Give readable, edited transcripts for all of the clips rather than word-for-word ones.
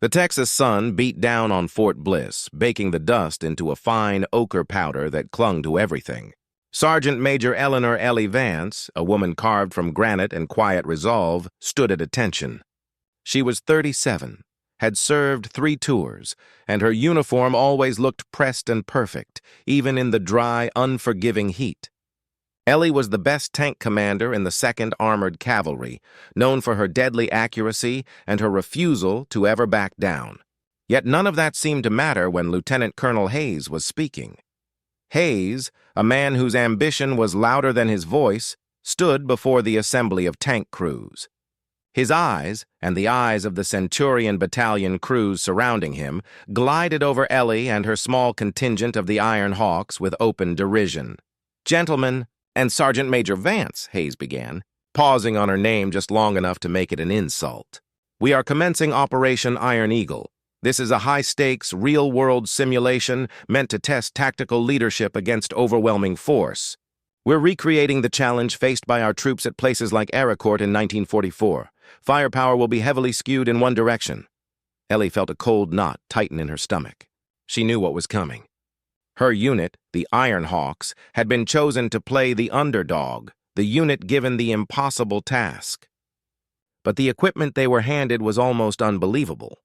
The Texas sun beat down on Fort Bliss, baking the dust into a fine ochre powder that clung to everything. Sergeant Major Eleanor Ellie Vance, a woman carved from granite and quiet resolve, stood at attention. She was 37, had served 3 tours, and her uniform always looked pressed and perfect, even in the dry, unforgiving heat. Ellie was the best tank commander in the 2nd Armored Cavalry, known for her deadly accuracy and her refusal to ever back down. Yet none of that seemed to matter when Lieutenant Colonel Hayes was speaking. Hayes, a man whose ambition was louder than his voice, stood before the assembly of tank crews. His eyes, and the eyes of the Centurion Battalion crews surrounding him, glided over Ellie and her small contingent of the Iron Hawks with open derision. "Gentlemen, and Sergeant Major Vance," Hayes began, pausing on her name just long enough to make it an insult. "We are commencing Operation Iron Eagle. This is a high-stakes, real-world simulation meant to test tactical leadership against overwhelming force. We're recreating the challenge faced by our troops at places like Arracourt in 1944. Firepower will be heavily skewed in one direction." Ellie felt a cold knot tighten in her stomach. She knew what was coming. Her unit, the Iron Hawks, had been chosen to play the underdog, the unit given the impossible task. But the equipment they were handed was almost unbelievable.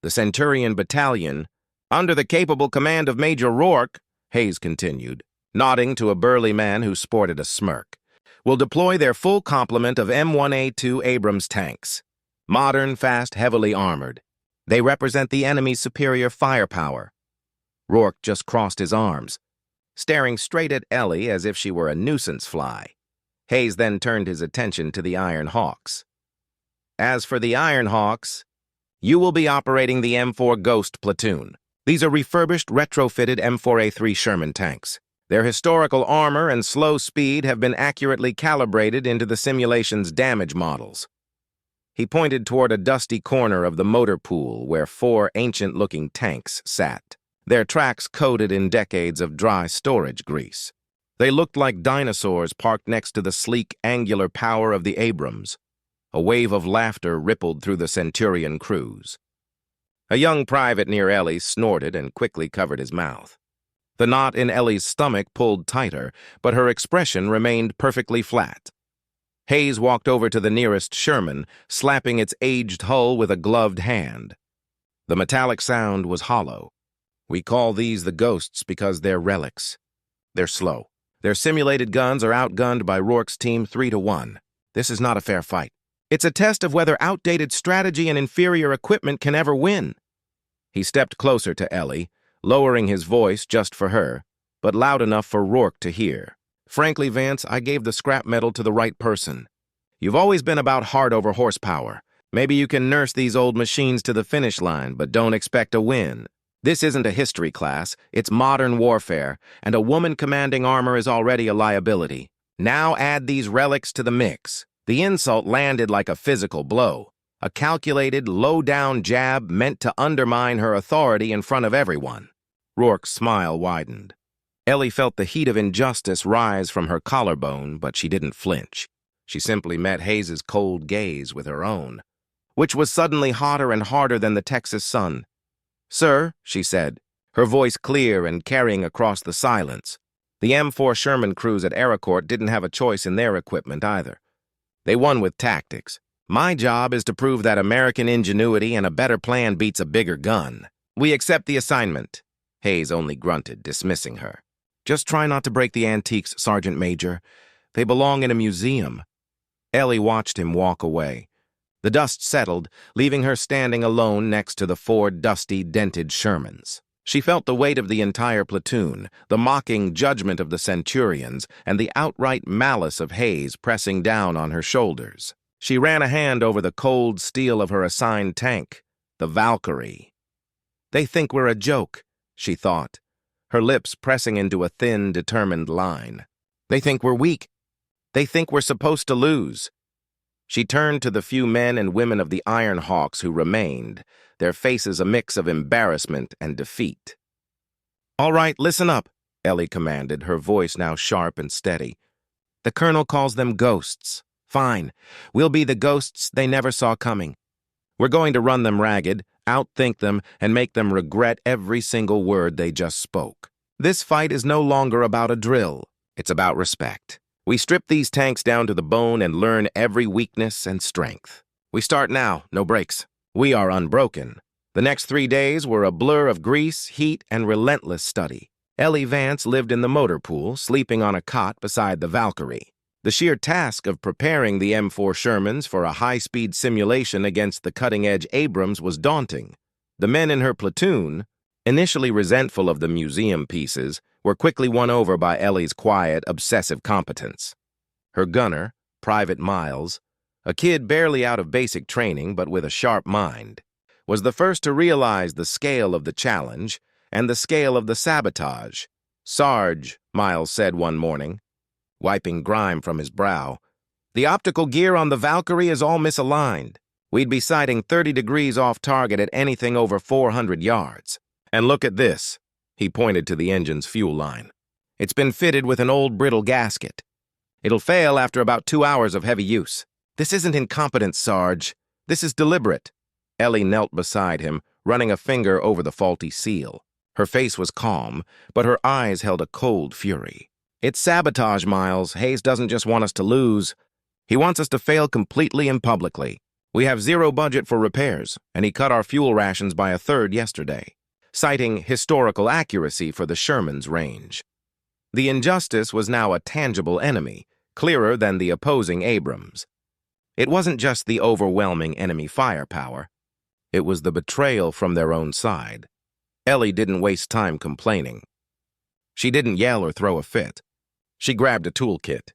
The Centurion Battalion, under the capable command of Major Rourke, Hayes continued, nodding to a burly man who sported a smirk, will deploy their full complement of M1A2 Abrams tanks. Modern, fast, heavily armored. They represent the enemy's superior firepower. Rourke just crossed his arms, staring straight at Ellie as if she were a nuisance fly. Hayes then turned his attention to the Iron Hawks. "As for the Iron Hawks, you will be operating the M4 Ghost platoon. These are refurbished, retrofitted M4A3 Sherman tanks. Their historical armor and slow speed have been accurately calibrated into the simulation's damage models." He pointed toward a dusty corner of the motor pool where 4 ancient-looking tanks sat, their tracks coated in decades of dry storage grease. They looked like dinosaurs parked next to the sleek, angular power of the Abrams. A wave of laughter rippled through the Centurion crews. A young private near Ellie snorted and quickly covered his mouth. The knot in Ellie's stomach pulled tighter, but her expression remained perfectly flat. Hayes walked over to the nearest Sherman, slapping its aged hull with a gloved hand. The metallic sound was hollow. "We call these the Ghosts because they're relics. They're slow. Their simulated guns are outgunned by Rourke's team 3-1. This is not a fair fight. It's a test of whether outdated strategy and inferior equipment can ever win." He stepped closer to Ellie, lowering his voice just for her, but loud enough for Rourke to hear. "Frankly, Vance, I gave the scrap metal to the right person. You've always been about heart over horsepower. Maybe you can nurse these old machines to the finish line, but don't expect a win. This isn't a history class, it's modern warfare, and a woman commanding armor is already a liability. Now add these relics to the mix." The insult landed like a physical blow, a calculated, low-down jab meant to undermine her authority in front of everyone. Rourke's smile widened. Ellie felt the heat of injustice rise from her collarbone, but she didn't flinch. She simply met Hayes's cold gaze with her own, which was suddenly hotter and harder than the Texas sun. "Sir," she said, her voice clear and carrying across the silence. The M4 Sherman crews at Arracourt didn't have a choice in their equipment either. They won with tactics. My job is to prove that American ingenuity and a better plan beats a bigger gun. We accept the assignment." Hayes only grunted, dismissing her. "Just try not to break the antiques, Sergeant Major. They belong in a museum." Ellie watched him walk away. The dust settled, leaving her standing alone next to the 4 dusty, dented Shermans. She felt the weight of the entire platoon, the mocking judgment of the Centurions, and the outright malice of Hayes pressing down on her shoulders. She ran a hand over the cold steel of her assigned tank, the Valkyrie. "They think we're a joke," she thought, her lips pressing into a thin, determined line. "They think we're weak. They think we're supposed to lose." She turned to the few men and women of the Iron Hawks who remained, their faces a mix of embarrassment and defeat. "All right, listen up," Ellie commanded, her voice now sharp and steady. "The colonel calls them ghosts. Fine. We'll be the ghosts they never saw coming. We're going to run them ragged, outthink them, and make them regret every single word they just spoke. This fight is no longer about a drill. It's about respect. We strip these tanks down to the bone and learn every weakness and strength. We start now, no breaks. We are unbroken. The next 3 days were a blur of grease, heat, and relentless study. Ellie Vance lived in the motor pool, sleeping on a cot beside the Valkyrie. The sheer task of preparing the M4 Shermans for a high-speed simulation against the cutting-edge Abrams was daunting. The men in her platoon, initially resentful of the museum pieces, were quickly won over by Ellie's quiet, obsessive competence. Her gunner, Private Miles, a kid barely out of basic training but with a sharp mind, was the first to realize the scale of the challenge and the scale of the sabotage. "Sarge," Miles said one morning, wiping grime from his brow, "the optical gear on the Valkyrie is all misaligned. We'd be sighting 30 degrees off target at anything over 400 yards. And look at this." He pointed to the engine's fuel line. "It's been fitted with an old brittle gasket. It'll fail after about 2 hours of heavy use. This isn't incompetence, Sarge. This is deliberate." Ellie knelt beside him, running a finger over the faulty seal. Her face was calm, but her eyes held a cold fury. "It's sabotage, Miles. Hayes doesn't just want us to lose. He wants us to fail completely and publicly. We have zero budget for repairs, and he cut our fuel rations by a third yesterday, citing historical accuracy for the Shermans' range." The injustice was now a tangible enemy, clearer than the opposing Abrams. It wasn't just the overwhelming enemy firepower. It was the betrayal from their own side. Ellie didn't waste time complaining. She didn't yell or throw a fit. She grabbed a toolkit.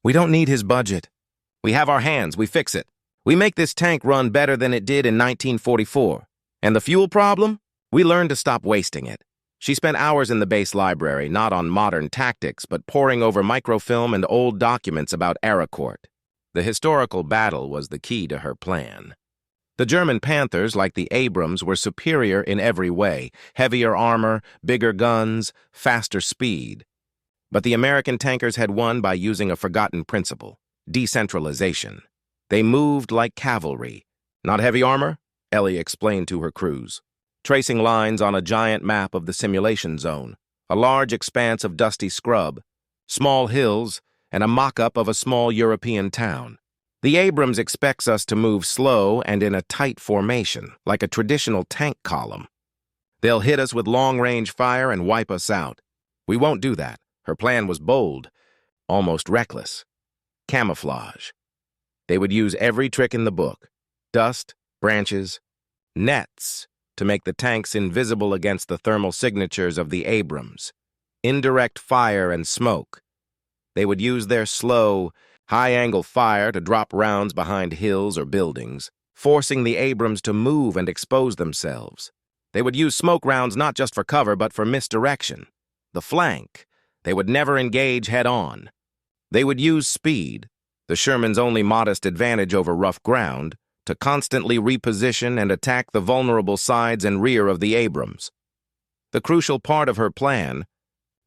"We don't need his budget. We have our hands, we fix it. We make this tank run better than it did in 1944. And the fuel problem? We learned to stop wasting it." She spent hours in the base library, not on modern tactics, but poring over microfilm and old documents about Arracourt. The historical battle was the key to her plan. The German Panthers, like the Abrams, were superior in every way: heavier armor, bigger guns, faster speed. But the American tankers had won by using a forgotten principle: decentralization. They moved like cavalry. "Not heavy armor?" Ellie explained to her crews, tracing lines on a giant map of the simulation zone, a large expanse of dusty scrub, small hills, and a mock-up of a small European town. "The Abrams expects us to move slow and in a tight formation, like a traditional tank column. They'll hit us with long-range fire and wipe us out. We won't do that." Her plan was bold, almost reckless. Camouflage. They would use every trick in the book: dust, branches, nets, to make the tanks invisible against the thermal signatures of the Abrams. Indirect fire and smoke. They would use their slow, high-angle fire to drop rounds behind hills or buildings, forcing the Abrams to move and expose themselves. They would use smoke rounds not just for cover, but for misdirection. The flank. They would never engage head-on. They would use speed, the Sherman's only modest advantage over rough ground, to constantly reposition and attack the vulnerable sides and rear of the Abrams. The crucial part of her plan,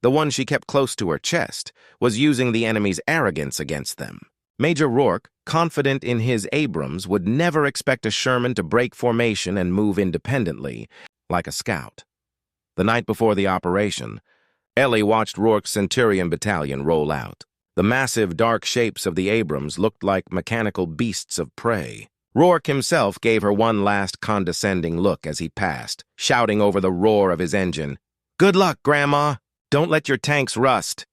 the one she kept close to her chest, was using the enemy's arrogance against them. Major Rourke, confident in his Abrams, would never expect a Sherman to break formation and move independently, like a scout. The night before the operation, Ellie watched Rourke's Centurion Battalion roll out. The massive, dark shapes of the Abrams looked like mechanical beasts of prey. Rourke himself gave her one last condescending look as he passed, shouting over the roar of his engine, "Good luck, Grandma! Don't let your tanks rust."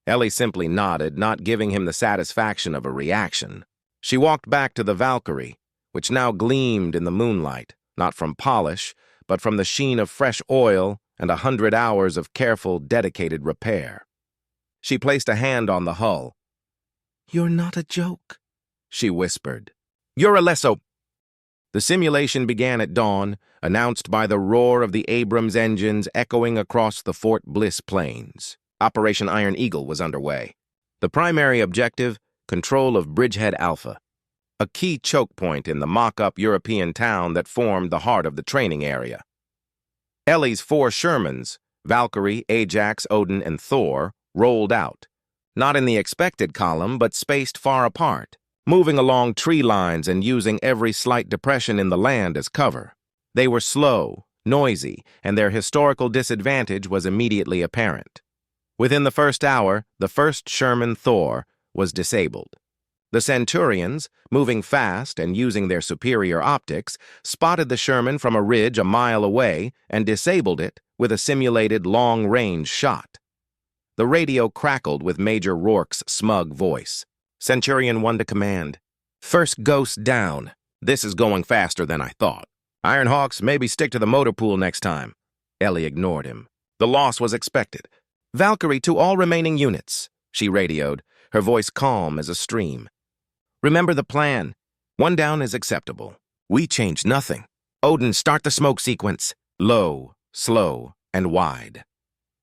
Ellie simply nodded, not giving him the satisfaction of a reaction. She walked back to the Valkyrie, which now gleamed in the moonlight, not from polish, but from the sheen of fresh oil and 100 hours of careful, dedicated repair. She placed a hand on the hull. "You're not a joke," she whispered. "You're a lesso." The simulation began at dawn, announced by the roar of the Abrams engines echoing across the Fort Bliss plains. Operation Iron Eagle was underway. The primary objective, control of Bridgehead Alpha, a key choke point in the mock-up European town that formed the heart of the training area. Ellie's 4 Shermans, Valkyrie, Ajax, Odin, and Thor, rolled out, not in the expected column, but spaced far apart, moving along tree lines and using every slight depression in the land as cover. They were slow, noisy, and their historical disadvantage was immediately apparent. Within the first hour, the first Sherman Thor was disabled. The Centurions, moving fast and using their superior optics, spotted the Sherman from a ridge a mile away and disabled it with a simulated long-range shot. The radio crackled with Major Rourke's smug voice. Centurion 1 to command. First ghost down. This is going faster than I thought. Ironhawks, maybe stick to the motor pool next time. Ellie ignored him. The loss was expected. Valkyrie to all remaining units, she radioed, her voice calm as a stream. Remember the plan. 1 down is acceptable. We changed nothing. Odin, start the smoke sequence. Low, slow, and wide.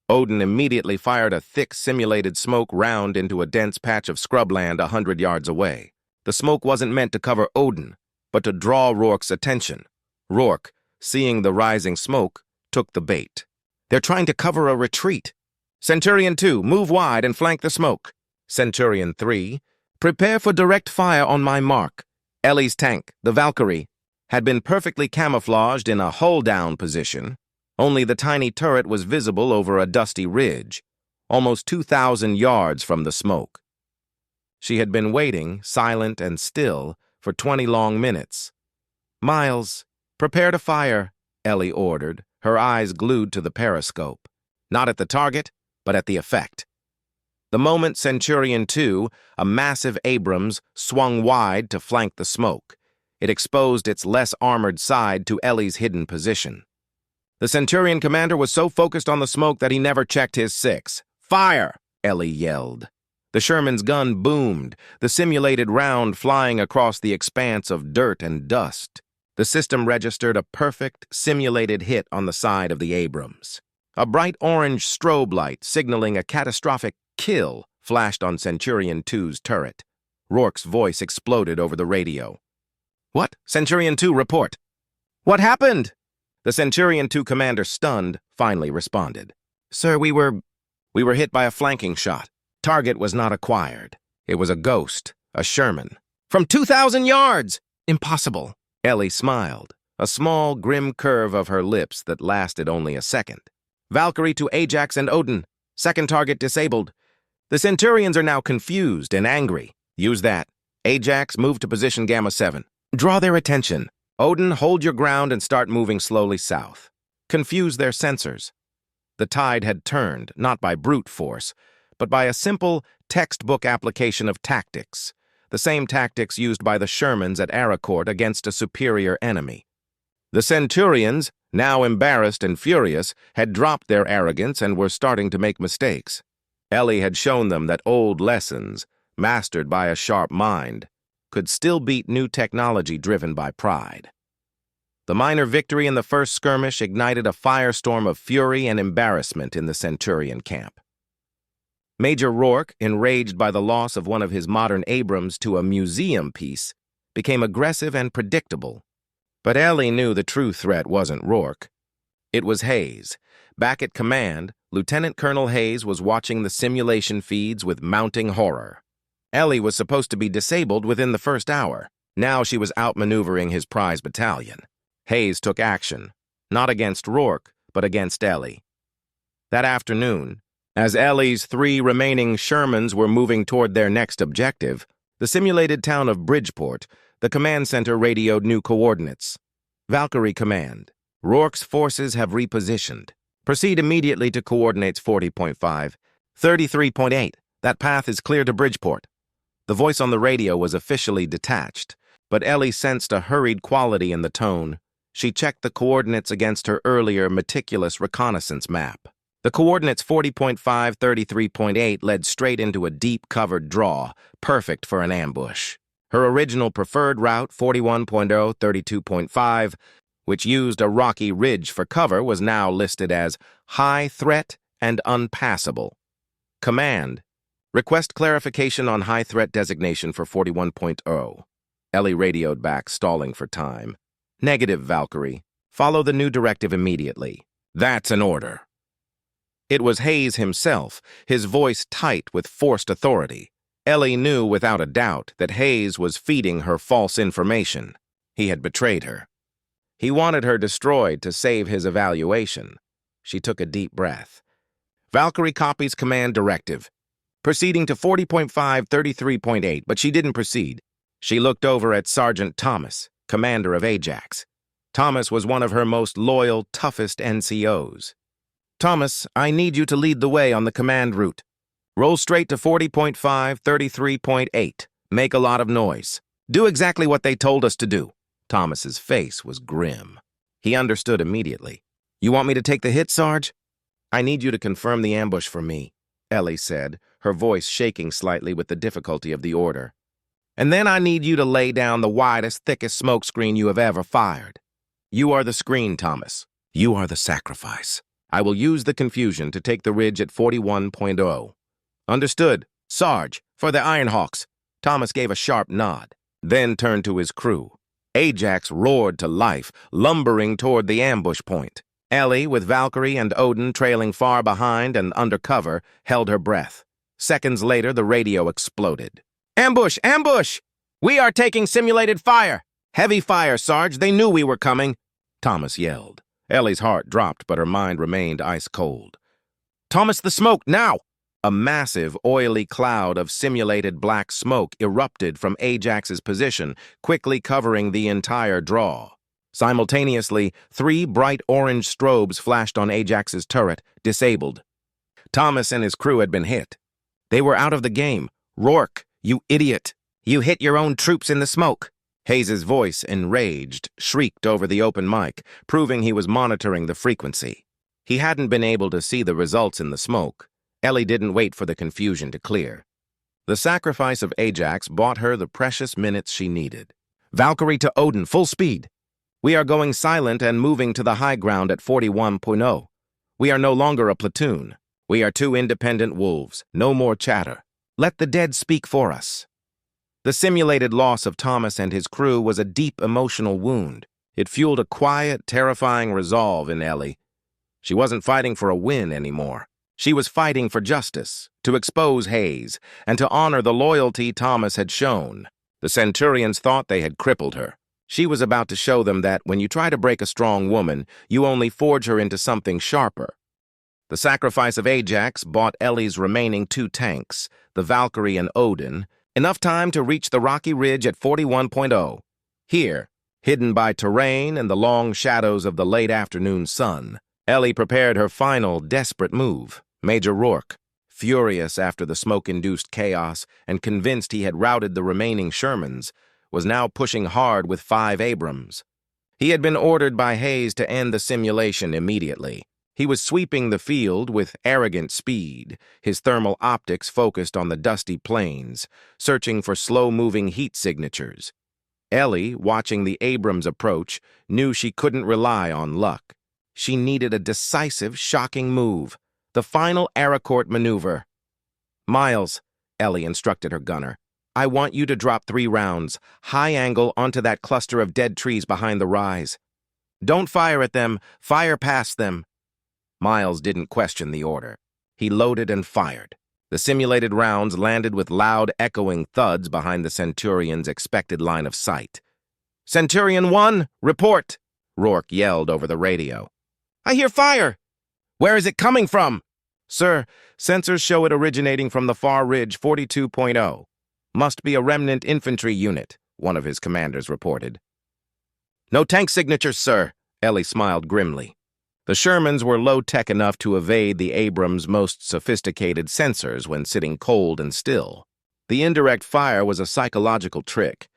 Odin immediately fired a thick simulated smoke round into a dense patch of scrubland 100 yards away. The smoke wasn't meant to cover Odin, but to draw Rourke's attention. Rourke, seeing the rising smoke, took the bait. They're trying to cover a retreat. Centurion 2, move wide and flank the smoke. Centurion 3, prepare for direct fire on my mark. Ellie's tank, the Valkyrie, had been perfectly camouflaged in a hull-down position. Only the tiny turret was visible over a dusty ridge, almost 2,000 yards from the smoke. She had been waiting, silent and still, for 20 long minutes. Miles, prepare to fire, Ellie ordered, her eyes glued to the periscope. Not at the target, but at the effect. The moment Centurion 2, a massive Abrams, swung wide to flank the smoke, it exposed its less armored side to Ellie's hidden position. The Centurion commander was so focused on the smoke that he never checked his 6. Fire! Ellie yelled. The Sherman's gun boomed, the simulated round flying across the expanse of dirt and dust. The system registered a perfect, simulated hit on the side of the Abrams. A bright orange strobe light signaling a catastrophic kill flashed on Centurion 2's turret. Rourke's voice exploded over the radio. What? Centurion 2, report. What happened? The Centurion 2 commander, stunned, finally responded. Sir, we were hit by a flanking shot. Target was not acquired. It was a ghost, a Sherman. From 2,000 yards! Impossible. Ellie smiled, a small, grim curve of her lips that lasted only a second. Valkyrie to Ajax and Odin. Second target disabled. The Centurions are now confused and angry. Use that. Ajax, move to position Gamma 7. Draw their attention. Odin, hold your ground and start moving slowly south. Confuse their sensors. The tide had turned, not by brute force, but by a simple, textbook application of tactics, the same tactics used by the Shermans at Arracourt against a superior enemy. The Centurions, now embarrassed and furious, had dropped their arrogance and were starting to make mistakes. Ellie had shown them that old lessons, mastered by a sharp mind, could still beat new technology driven by pride. The minor victory in the first skirmish ignited a firestorm of fury and embarrassment in the Centurion camp. Major Rourke, enraged by the loss of one of his modern Abrams to a museum piece, became aggressive and predictable. But Ellie knew the true threat wasn't Rourke. It was Hayes. Back at command, Lieutenant Colonel Hayes was watching the simulation feeds with mounting horror. Ellie was supposed to be disabled within the first hour. Now she was outmaneuvering his prize battalion. Hayes took action, not against Rourke, but against Ellie. That afternoon, as Ellie's 3 remaining Shermans were moving toward their next objective, the simulated town of Bridgeport, the command center radioed new coordinates. Valkyrie command. Rourke's forces have repositioned. Proceed immediately to coordinates 40.5, 33.8. That path is clear to Bridgeport. The voice on the radio was officially detached, but Ellie sensed a hurried quality in the tone. She checked the coordinates against her earlier meticulous reconnaissance map. The coordinates 40.5, 33.8 led straight into a deep covered draw, perfect for an ambush. Her original preferred route, 41.0, 32.5, which used a rocky ridge for cover, was now listed as high threat and unpassable. Command. Request clarification on high threat designation for 41.0. Ellie radioed back, stalling for time. Negative, Valkyrie. Follow the new directive immediately. That's an order. It was Hayes himself, his voice tight with forced authority. Ellie knew without a doubt that Hayes was feeding her false information. He had betrayed her. He wanted her destroyed to save his evaluation. She took a deep breath. Valkyrie copies command directive. Proceeding to 40.5, 33.8, but she didn't proceed. She looked over at Sergeant Thomas, commander of Ajax. Thomas was one of her most loyal, toughest NCOs. Thomas, I need you to lead the way on the command route. Roll straight to 40.5, 33.8. Make a lot of noise. Do exactly what they told us to do. Thomas's face was grim. He understood immediately. You want me to take the hit, Sarge? I need you to confirm the ambush for me, Ellie said, her voice shaking slightly with the difficulty of the order. And then I need you to lay down the widest, thickest smokescreen you have ever fired. You are the screen, Thomas. You are the sacrifice. I will use the confusion to take the ridge at 41.0. Understood. Sarge, for the Ironhawks. Thomas gave a sharp nod, then turned to his crew. Ajax roared to life, lumbering toward the ambush point. Ellie, with Valkyrie and Odin trailing far behind and under cover, held her breath. Seconds later, the radio exploded. Ambush! Ambush! We are taking simulated fire! Heavy fire, Sarge. They knew we were coming. Thomas yelled. Ellie's heart dropped, but her mind remained ice cold. Thomas, the smoke, now! A massive, oily cloud of simulated black smoke erupted from Ajax's position, quickly covering the entire draw. Simultaneously, 3 bright orange strobes flashed on Ajax's turret, disabled. Thomas and his crew had been hit. They were out of the game. Rourke, you idiot! You hit your own troops in the smoke! Hayes's voice, enraged, shrieked over the open mic, proving he was monitoring the frequency. He hadn't been able to see the results in the smoke. Ellie didn't wait for the confusion to clear. The sacrifice of Ajax bought her the precious minutes she needed. Valkyrie to Odin, full speed! We are going silent and moving to the high ground at 41.0. We are no longer a platoon. We are 2 independent wolves. No more chatter. Let the dead speak for us. The simulated loss of Thomas and his crew was a deep emotional wound. It fueled a quiet, terrifying resolve in Ellie. She wasn't fighting for a win anymore. She was fighting for justice, to expose Hayes, and to honor the loyalty Thomas had shown. The Centurions thought they had crippled her. She was about to show them that when you try to break a strong woman, you only forge her into something sharper. The sacrifice of Ajax bought Ellie's remaining 2 tanks, the Valkyrie and Odin, enough time to reach the rocky ridge at 41.0. Here, hidden by terrain and the long shadows of the late afternoon sun, Ellie prepared her final, desperate move. Major Rourke, furious after the smoke-induced chaos and convinced he had routed the remaining Shermans, was now pushing hard with 5 Abrams. He had been ordered by Hayes to end the simulation immediately. He was sweeping the field with arrogant speed, his thermal optics focused on the dusty plains, searching for slow-moving heat signatures. Ellie, watching the Abrams approach, knew she couldn't rely on luck. She needed a decisive, shocking move, the final Arracourt maneuver. Miles, Ellie instructed her gunner, I want you to drop 3 rounds, high angle onto that cluster of dead trees behind the rise. Don't fire at them, fire past them. Miles didn't question the order. He loaded and fired. The simulated rounds landed with loud, echoing thuds behind the Centurion's expected line of sight. Centurion 1, report! Rourke yelled over the radio. I hear fire! Where is it coming from? Sir, sensors show it originating from the far ridge 42.0. Must be a remnant infantry unit, one of his commanders reported. No tank signatures, sir, Ellie smiled grimly. The Shermans were low-tech enough to evade the Abrams' most sophisticated sensors when sitting cold and still. The indirect fire was a psychological trick,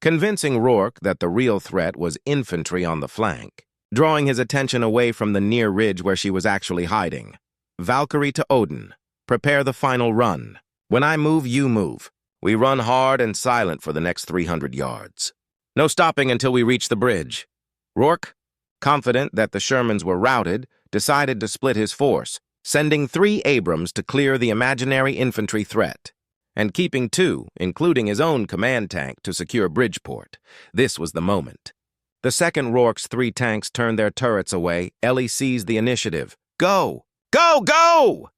convincing Rourke that the real threat was infantry on the flank, drawing his attention away from the near ridge where she was actually hiding. Valkyrie to Odin, prepare the final run. When I move, you move. We run hard and silent for the next 300 yards. No stopping until we reach the bridge. Rourke, confident that the Shermans were routed, decided to split his force, sending 3 Abrams to clear the imaginary infantry threat, and keeping 2, including his own command tank, to secure Bridgeport. This was the moment. The second Rourke's 3 tanks turned their turrets away. Ellie seized the initiative. Go! Go! Go!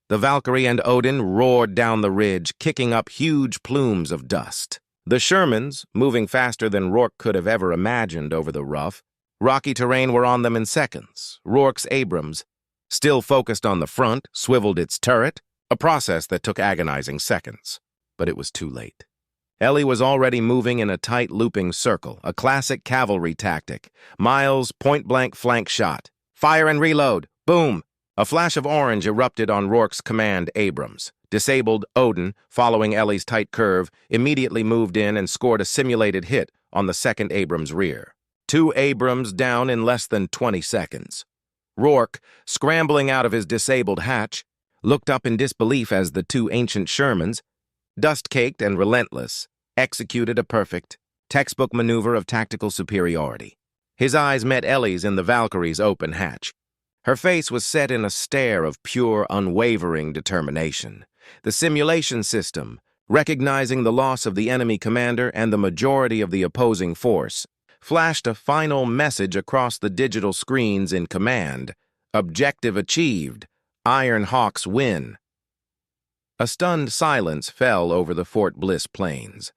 The Valkyrie and Odin roared down the ridge, kicking up huge plumes of dust. The Shermans, moving faster than Rourke could have ever imagined over the rough, Rocky terrain were on them in seconds. Rourke's Abrams, still focused on the front, swiveled its turret, a process that took agonizing seconds. But it was too late. Ellie was already moving in a tight looping circle, a classic cavalry tactic. Miles' point-blank flank shot. Fire and reload. Boom! A flash of orange erupted on Rourke's command Abrams. Disabled Odin, following Ellie's tight curve, immediately moved in and scored a simulated hit on the second Abrams' rear. 2 Abrams down in less than 20 seconds. Rourke, scrambling out of his disabled hatch, looked up in disbelief as the 2 ancient Shermans, dust-caked and relentless, executed a perfect, textbook maneuver of tactical superiority. His eyes met Ellie's in the Valkyrie's open hatch. Her face was set in a stare of pure, unwavering determination. The simulation system, recognizing the loss of the enemy commander and the majority of the opposing force, flashed a final message across the digital screens in command. Objective achieved. Iron Hawks win. A stunned silence fell over the Fort Bliss plains.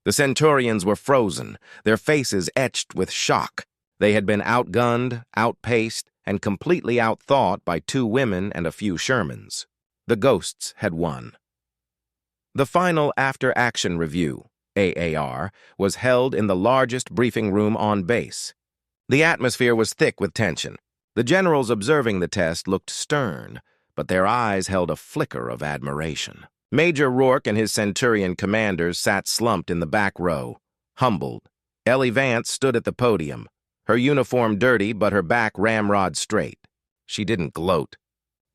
The Centurions were frozen, their faces etched with shock. They had been outgunned, outpaced, and completely outthought by 2 women and a few Shermans. The Ghosts had won. The final after-action review, AAR, was held in the largest briefing room on base. The atmosphere was thick with tension. The generals observing the test looked stern, but their eyes held a flicker of admiration. Major Rourke and his Centurion commanders sat slumped in the back row, humbled. Ellie Vance stood at the podium, her uniform dirty but her back ramrod straight. She didn't gloat.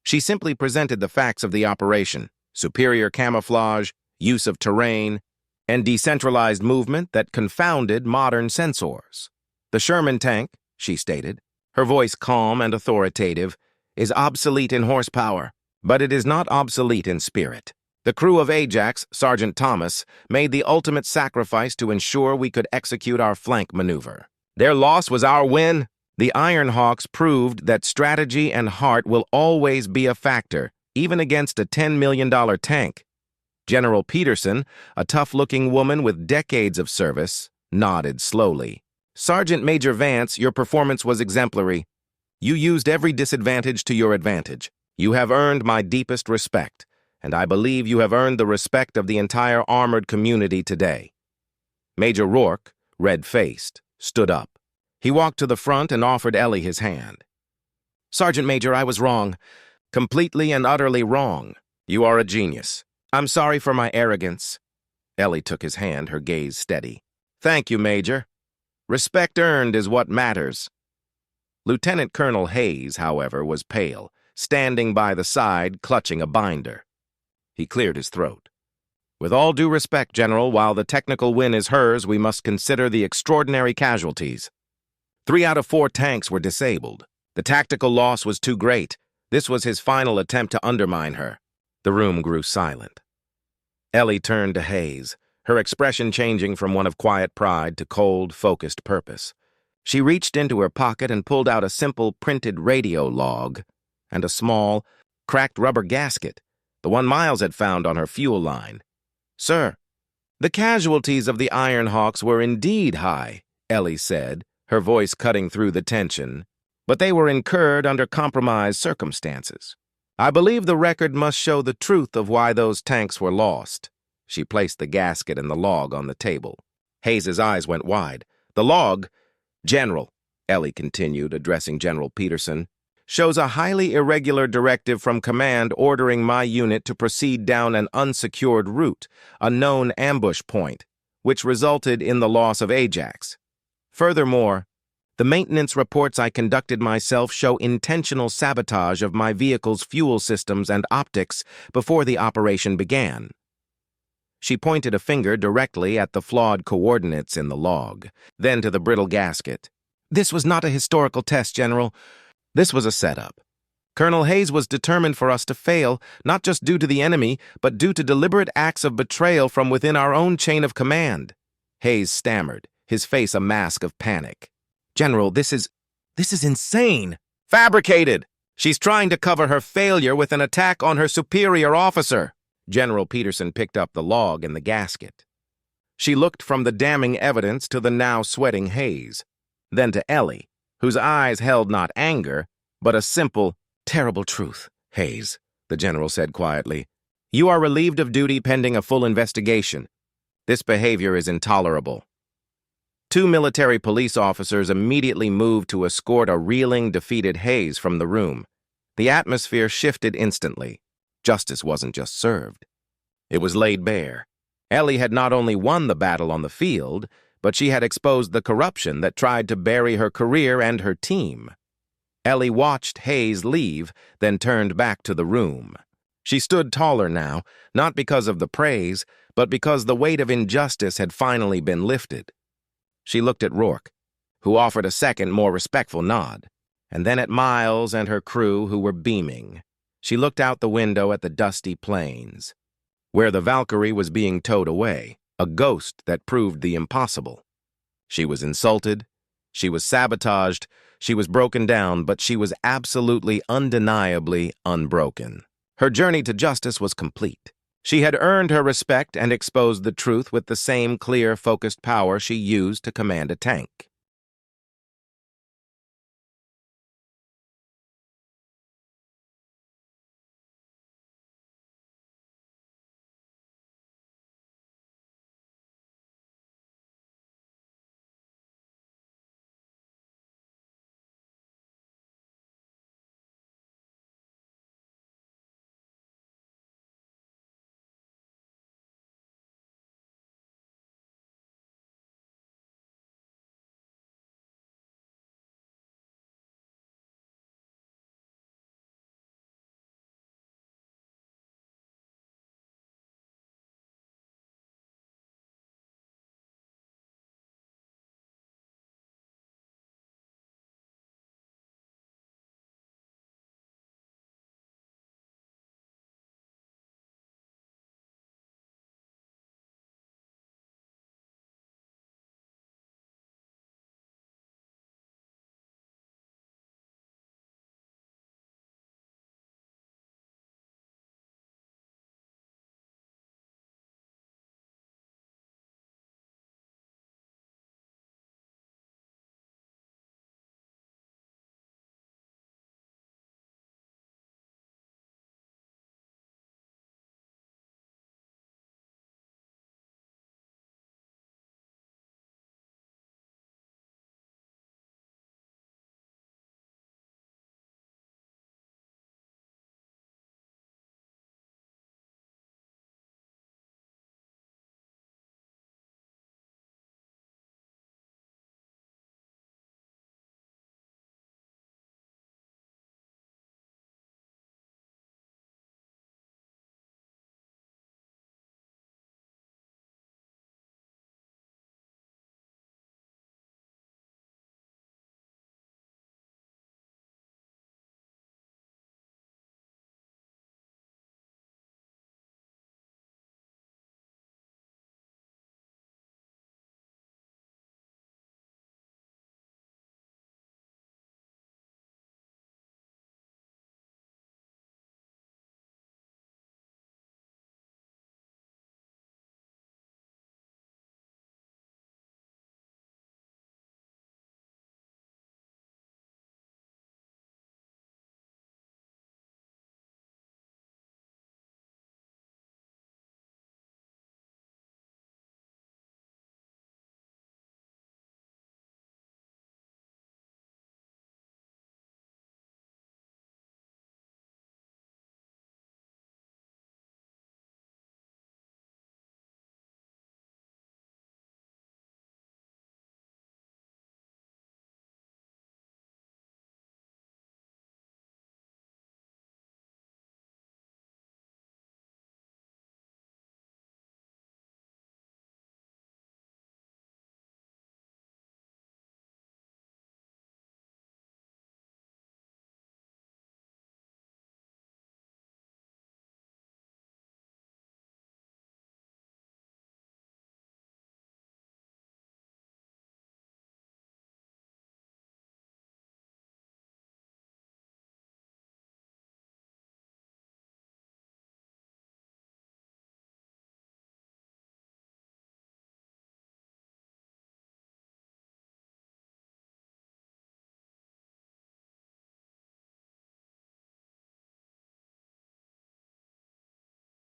She simply presented the facts of the operation: superior camouflage, use of terrain, and decentralized movement that confounded modern sensors. The Sherman tank, she stated, her voice calm and authoritative, is obsolete in horsepower, but it is not obsolete in spirit. The crew of Ajax, Sergeant Thomas, made the ultimate sacrifice to ensure we could execute our flank maneuver. Their loss was our win. The Iron Hawks proved that strategy and heart will always be a factor, even against a $10 million tank. General Peterson, a tough-looking woman with decades of service, nodded slowly. Sergeant Major Vance, your performance was exemplary. You used every disadvantage to your advantage. You have earned my deepest respect, and I believe you have earned the respect of the entire armored community today. Major Rourke, red-faced, stood up. He walked to the front and offered Ellie his hand. Sergeant Major, I was wrong. Completely and utterly wrong. You are a genius. I'm sorry for my arrogance. Ellie took his hand, her gaze steady. Thank you, Major. Respect earned is what matters. Lieutenant Colonel Hayes, however, was pale, standing by the side, clutching a binder. He cleared his throat. With all due respect, General, while the technical win is hers, we must consider the extraordinary casualties. 3 out of 4 tanks were disabled. The tactical loss was too great. This was his final attempt to undermine her. The room grew silent. Ellie turned to Hayes, her expression changing from one of quiet pride to cold, focused purpose. She reached into her pocket and pulled out a simple printed radio log and a small, cracked rubber gasket, the one Miles had found on her fuel line. Sir, the casualties of the Iron Hawks were indeed high, Ellie said, her voice cutting through the tension, but they were incurred under compromised circumstances. I believe the record must show the truth of why those tanks were lost. She placed the gasket and the log on the table. Hayes's eyes went wide. The log, General, Ellie continued, addressing General Peterson, shows a highly irregular directive from command ordering my unit to proceed down an unsecured route, a known ambush point, which resulted in the loss of Ajax. Furthermore, the maintenance reports I conducted myself show intentional sabotage of my vehicle's fuel systems and optics before the operation began. She pointed a finger directly at the flawed coordinates in the log, then to the brittle gasket. This was not a historical test, General. This was a setup. Colonel Hayes was determined for us to fail, not just due to the enemy, but due to deliberate acts of betrayal from within our own chain of command. Hayes stammered, his face a mask of panic. General, this is insane. Fabricated. She's trying to cover her failure with an attack on her superior officer. General Peterson picked up the log and the gasket. She looked from the damning evidence to the now sweating Hayes, then to Ellie, whose eyes held not anger, but a simple, terrible truth. "Hayes," the general said quietly, "you are relieved of duty pending a full investigation. This behavior is intolerable." Two military police officers immediately moved to escort a reeling, defeated Hayes from the room. The atmosphere shifted instantly. Justice wasn't just served. It was laid bare. Ellie had not only won the battle on the field, but she had exposed the corruption that tried to bury her career and her team. Ellie watched Hayes leave, then turned back to the room. She stood taller now, not because of the praise, but because the weight of injustice had finally been lifted. She looked at Rourke, who offered a second, more respectful nod, and then at Miles and her crew, who were beaming. She looked out the window at the dusty plains, where the Valkyrie was being towed away, a ghost that proved the impossible. She was insulted, she was sabotaged, she was broken down, but she was absolutely, undeniably unbroken. Her journey to justice was complete. She had earned her respect and exposed the truth with the same clear, focused power she used to command a tank.